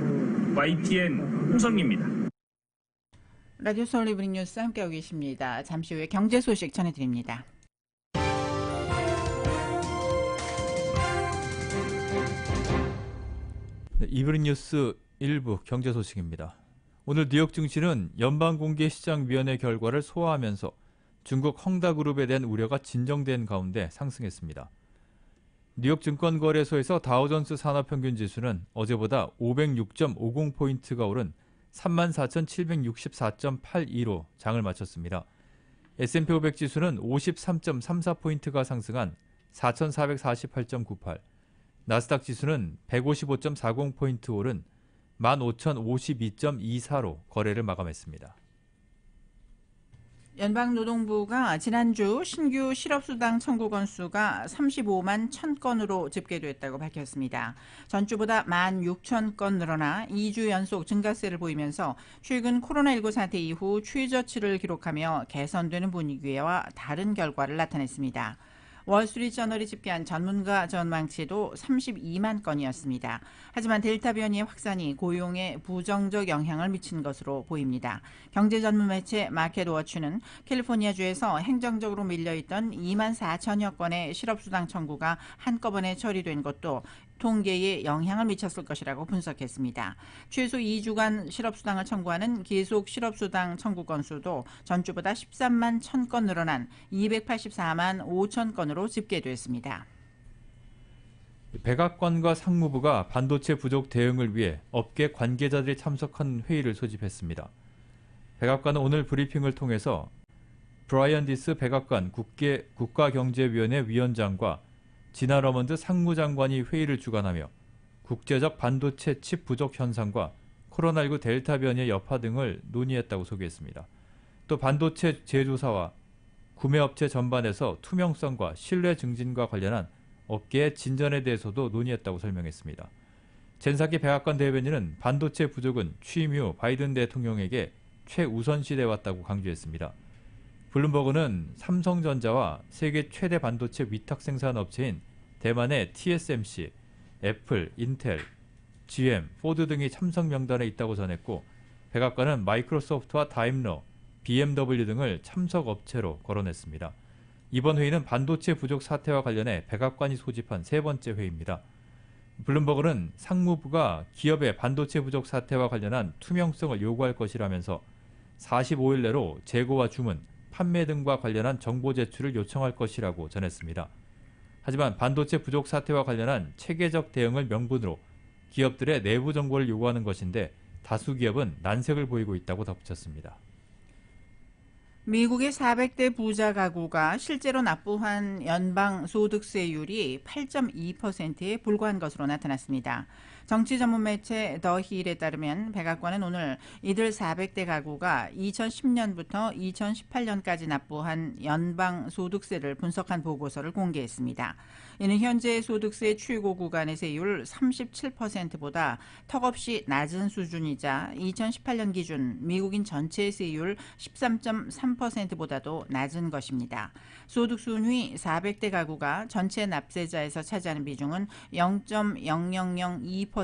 V: YTN 홍성기입니다.
D: 라디오 서울 이브닝 뉴스 함께하고 계십니다. 잠시 후에 경제 소식 전해드립니다.
C: 네, 이브닝 뉴스 1부 경제 소식입니다. 오늘 뉴욕 증시는 연방공개시장위원회 결과를 소화하면서 중국 헝다그룹에 대한 우려가 진정된 가운데 상승했습니다. 뉴욕 증권거래소에서 다우존스 산업평균지수는 어제보다 506.50포인트가 오른 34,764.82로 장을 마쳤습니다. S&P 500 지수는 53.34포인트가 상승한 4,448.98, 나스닥 지수는 155.40포인트 오른 15,052.24로 거래를 마감했습니다.
D: 연방노동부가 지난주 신규 실업수당 청구 건수가 35만 1,000건으로 집계됐다고 밝혔습니다. 전주보다 16,000건 늘어나 2주 연속 증가세를 보이면서 최근 코로나19 사태 이후 최저치를 기록하며 개선되는 분위기와 다른 결과를 나타냈습니다. 월스트리트저널이 집계한 전문가 전망치도 32만 건이었습니다. 하지만 델타 변이의 확산이 고용에 부정적 영향을 미친 것으로 보입니다. 경제 전문 매체 마켓워치는 캘리포니아주에서 행정적으로 밀려있던 2만 4천여 건의 실업수당 청구가 한꺼번에 처리된 것도 통계에 영향을 미쳤을 것이라고 분석했습니다. 최소 2주간 실업수당을 청구하는 계속 실업수당 청구 건수도 전주보다 13만 1,000건 늘어난 284만 5천 건으로 집계됐습니다.
C: 백악관과 상무부가 반도체 부족 대응을 위해 업계 관계자들이 참석한 회의를 소집했습니다. 백악관은 오늘 브리핑을 통해서 브라이언 디스 백악관 국가경제위원회 위원장과 지나 러먼드 상무장관이 회의를 주관하며 국제적 반도체 칩 부족 현상과 코로나19 델타 변이의 여파 등을 논의했다고 소개했습니다. 또 반도체 제조사와 구매업체 전반에서 투명성과 신뢰 증진과 관련한 업계의 진전에 대해서도 논의했다고 설명했습니다. 젠사키 백악관 대변인은 반도체 부족은 취임 후 바이든 대통령에게 최우선시돼 왔다고 강조했습니다. 블룸버그는 삼성전자와 세계 최대 반도체 위탁 생산 업체인 대만의 TSMC, 애플, 인텔, GM, 포드 등이 참석 명단에 있다고 전했고 백악관은 마이크로소프트와 다임러, BMW 등을 참석 업체로 거론했습니다. 이번 회의는 반도체 부족 사태와 관련해 백악관이 소집한 세 번째 회의입니다. 블룸버그는 상무부가 기업의 반도체 부족 사태와 관련한 투명성을 요구할 것이라면서 45일 내로 재고와 주문, 판매 등과 관련한 정보 제출을 요청할 것이라고 전했습니다. 하지만 반도체 부족 사태와 관련한 체계적 대응을 명분으로 기업들의 내부 정보를 요구하는 것인데 다수 기업은 난색을 보이고 있다고 덧붙였습니다.
D: 미국의 400대 부자 가구가 실제로 납부한 연방 소득세율이 8.2%에 불과한 것으로 나타났습니다. 정치 전문 매체 더 힐에 따르면 백악관은 오늘 이들 400대 가구가 2010년부터 2018년까지 납부한 연방 소득세를 분석한 보고서를 공개했습니다. 이는 현재 소득세 최고 구간의 세율 37%보다 턱없이 낮은 수준이자 2018년 기준 미국인 전체 세율 13.3%보다도 낮은 것입니다. 소득 순위 400대 가구가 전체 납세자에서 차지하는 비중은 0.0002%입니다.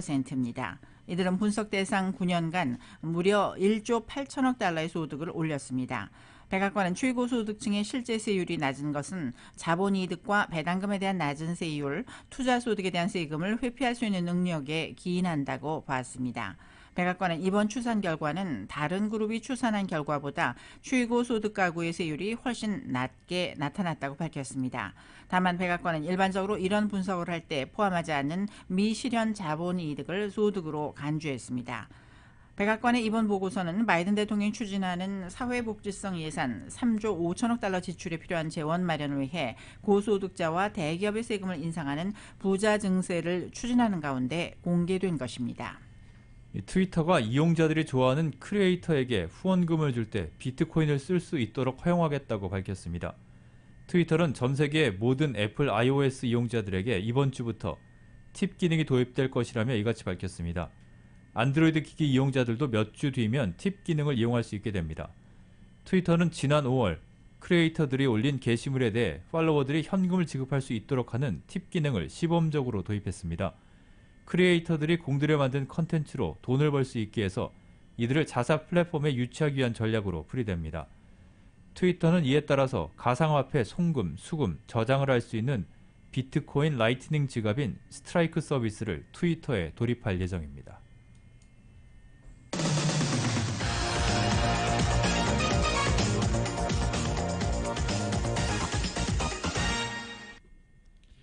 D: 이들은 분석 대상 9년간 무려 1조 8천억 달러의 소득을 올렸습니다. 백악관은 최고 소득층의 실제 세율이 낮은 것은 자본이득과 배당금에 대한 낮은 세율, 투자소득에 대한 세금을 회피할 수 있는 능력에 기인한다고 봤습니다. 백악관은 이번 추산 결과는 다른 그룹이 추산한 결과보다 최고 소득 가구의 세율이 훨씬 낮게 나타났다고 밝혔습니다. 다만 백악관은 일반적으로 이런 분석을 할 때 포함하지 않는 미실현 자본이득을 소득으로 간주했습니다. 백악관의 이번 보고서는 바이든 대통령이 추진하는 사회복지성 예산 3조 5천억 달러 지출에 필요한 재원 마련을 위해 고소득자와 대기업의 세금을 인상하는 부자 증세를 추진하는 가운데 공개된 것입니다.
C: 트위터가 이용자들이 좋아하는 크리에이터에게 후원금을 줄 때 비트코인을 쓸 수 있도록 허용하겠다고 밝혔습니다. 트위터는 전 세계 모든 애플 iOS 이용자들에게 이번 주부터 팁 기능이 도입될 것이라며 이같이 밝혔습니다. 안드로이드 기기 이용자들도 몇 주 뒤면 팁 기능을 이용할 수 있게 됩니다. 트위터는 지난 5월 크리에이터들이 올린 게시물에 대해 팔로워들이 현금을 지급할 수 있도록 하는 팁 기능을 시범적으로 도입했습니다. 크리에이터들이 공들여 만든 컨텐츠로 돈을 벌 수 있게 해서 이들을 자사 플랫폼에 유치하기 위한 전략으로 풀이됩니다. 트위터는 이에 따라서 가상화폐 송금, 수금, 저장을 할 수 있는 비트코인 라이트닝 지갑인 스트라이크 서비스를 트위터에 도입할 예정입니다.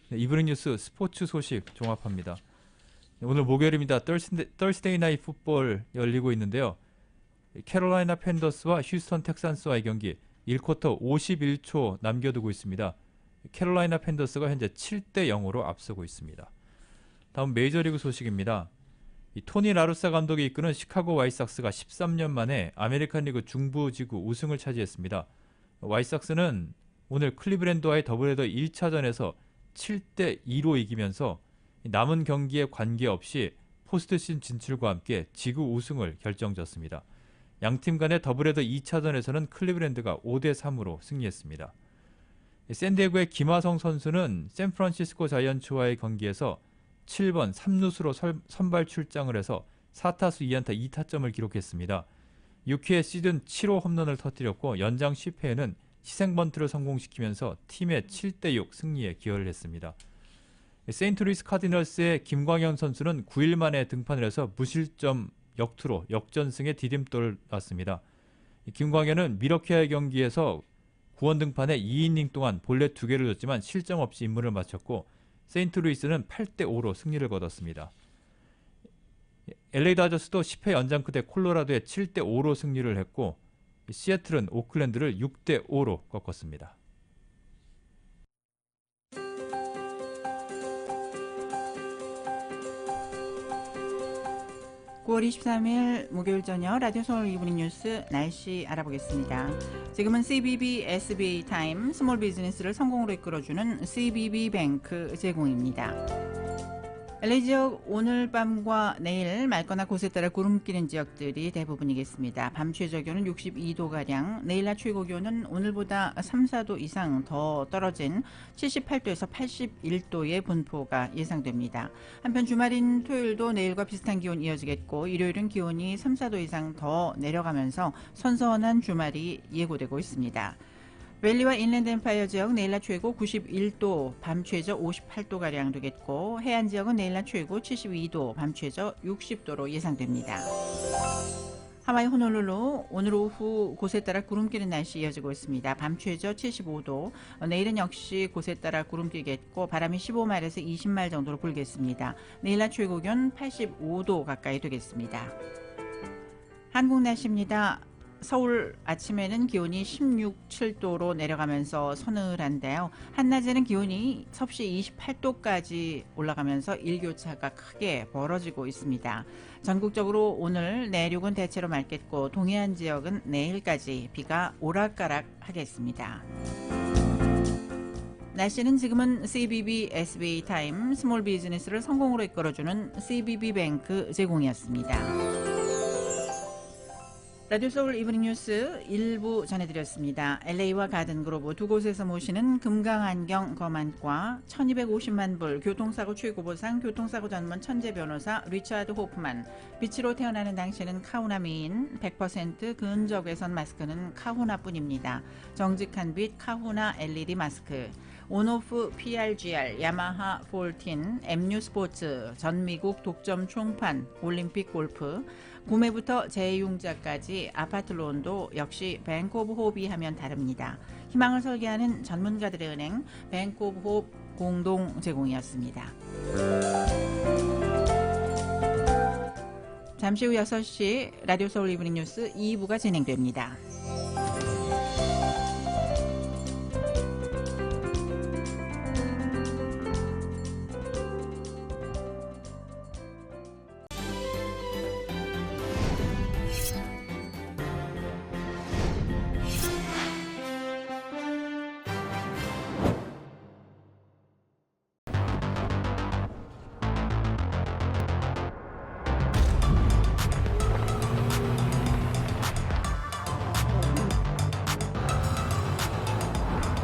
C: 네, 이브닝 뉴스 스포츠 소식 종합합니다. 오늘 목요일입니다. Thursday Night Football 열리고 있는데요. 캐롤라이나 팬더스와 휴스턴 텍산스와의 경기 1쿼터 51초 남겨두고 있습니다. 캐롤라이나 팬더스가 현재 7대 0으로 앞서고 있습니다. 다음 메이저리그 소식입니다. 토니 라루사 감독이 이끄는 시카고 화이트삭스가 13년 만에 아메리칸 리그 중부지구 우승을 차지했습니다. 화이트삭스는 오늘 클리브랜드와의 더블헤더 1차전에서 7대 2로 이기면서 남은 경기에 관계없이 포스트시즌 진출과 함께 지구 우승을 결정졌습니다. 양팀 간의 더블헤더 2차전에서는 클리브랜드가 5대 3으로 승리했습니다. 샌디에고의 김하성 선수는 샌프란시스코 자이언츠와의 경기에서 7번 3루수로 선발 출장을 해서 4타수 2안타 2타점을 기록했습니다. 6회 시즌 7호 홈런을 터뜨렸고 연장 10회에는 희생번트를 성공시키면서 팀의 7대 6 승리에 기여를 했습니다. 세인트루이스 카디널스의 김광현 선수는 9일 만에 등판을 해서 무실점 역투로 역전승에 디딤돌을 놨습니다. 김광현은 미러키와의 경기에서 구원 등판에 2이닝 동안 볼넷 2개를 줬지만 실점 없이 임무를 마쳤고 세인트루이스는 8대 5로 승리를 거뒀습니다. LA 다저스도 10회 연장 끝에 콜로라도에 7대 5로 승리를 했고 시애틀은 오클랜드를 6대 5로 꺾었습니다.
D: 9월 23일 목요일 저녁 라디오 서울 이브닝 뉴스 날씨 알아보겠습니다. 지금은 CBB SBA 타임 스몰 비즈니스를 성공으로 이끌어주는 CBB 뱅크 제공입니다. LA 지역 오늘 밤과 내일 맑거나 곳에 따라 구름 끼는 지역들이 대부분이겠습니다. 밤 최저 기온은 62도가량, 내일 낮 최고 기온은 오늘보다 3, 4도 이상 더 떨어진 78도에서 81도의 분포가 예상됩니다. 한편 주말인 토요일도 내일과 비슷한 기온 이어지겠고 일요일은 기온이 3, 4도 이상 더 내려가면서 선선한 주말이 예고되고 있습니다. 밸리와 인랜드 엠파이어 지역 내일 낮 최고 91도, 밤 최저 58도가량 되겠고 해안 지역은 내일 낮 최고 72도, 밤 최저 60도로 예상됩니다. 하와이 호놀룰루 오늘 오후 곳에 따라 구름 끼는 날씨 이어지고 있습니다. 밤 최저 75도, 내일은 역시 곳에 따라 구름 끼겠고 바람이 15마일에서 20마일 정도로 불겠습니다. 내일 낮 최고 기온 85도 가까이 되겠습니다. 한국 날씨입니다. 서울 아침에는 기온이 16, 7도로 내려가면서 서늘한데요. 한낮에는 기온이 섭씨 28도까지 올라가면서 일교차가 크게 벌어지고 있습니다. 전국적으로 오늘 내륙은 대체로 맑겠고 동해안 지역은 내일까지 비가 오락가락 하겠습니다. 날씨는 지금은 CBB SBA 타임 스몰 비즈니스를 성공으로 이끌어주는 CBB 뱅크 제공이었습니다. 라디오 서울 이브닝 뉴스 1부 전해드렸습니다. LA와 가든그로브 두 곳에서 모시는 금강안경 검안과 1250만 불 교통사고 최고보상 교통사고 전문 천재 변호사 리차드 호프만, 빛으로 태어나는 당신은 카후나 미인, 100% 근적외선 마스크는 카후나뿐입니다. 정직한 빛 카후나 LED 마스크, 온오프 PRGR, 야마하 14, MU 스포츠, 전미국 독점 총판, 올림픽 골프, 구매부터 재융자까지 아파트 론도 역시 뱅크 오브 호흡이 하면 다릅니다. 희망을 설계하는 전문가들의 은행 뱅크 오브 호흡 공동 제공이었습니다. 잠시 후 6시 라디오 서울 이브닝 뉴스 2부가 진행됩니다.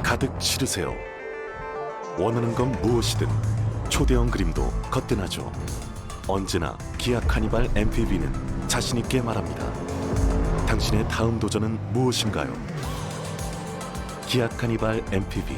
A: 가득 실으세요. 원하는 건 무엇이든 초대형 그림도 거뜬하죠. 언제나 기아 카니발 MPV는 자신있게 말합니다. 당신의 다음 도전은 무엇인가요? 기약 카니발 MPV